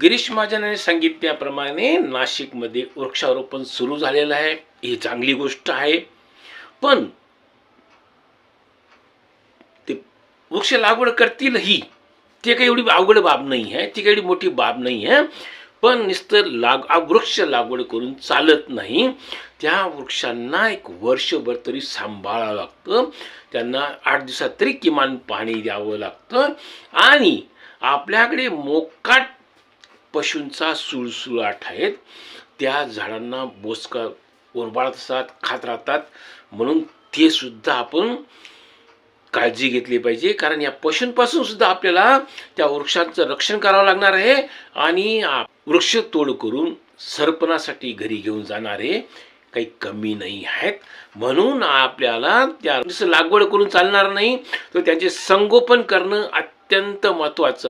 गिरीश महाजनांनी सांगितल्याप्रमाणे नाशिकमध्ये वृक्षारोपण सुरू झालेलं आहे. ही चांगली गोष्ट आहे. पण ते वृक्ष लागवड करतीलही, ते काही एवढी अवघड बाब नाही आहे, ती काही एवढी मोठी बाब नाही आहे. पण नुसतं वृक्ष लागवड करून चालत नाही. त्या वृक्षांना एक वर्षभर तरी सांभाळावं लागतं. त्यांना 8 दिवसात तरी किमान पाणी द्यावं लागतं. आणि आपल्याकडे मोकाट पशूंचा सुळसुळाट आहेत. त्या झाडांना बोचका ओरबाळत असतात, खात राहतात. म्हणून ते सुद्धा आपण काळजी घेतली पाहिजे. कारण या पशूंपासून सुद्धा आपल्याला त्या वृक्षांचं रक्षण करावं लागणार आहे. आणि वृक्ष तोड करून सरपणासाठी घरी घेऊन जाणारे काही कमी नाही आहेत. म्हणून आपल्याला त्या लागवड करून चालणार नाही, तर त्यांचे संगोपन करणं अत्यंत महत्त्वाचं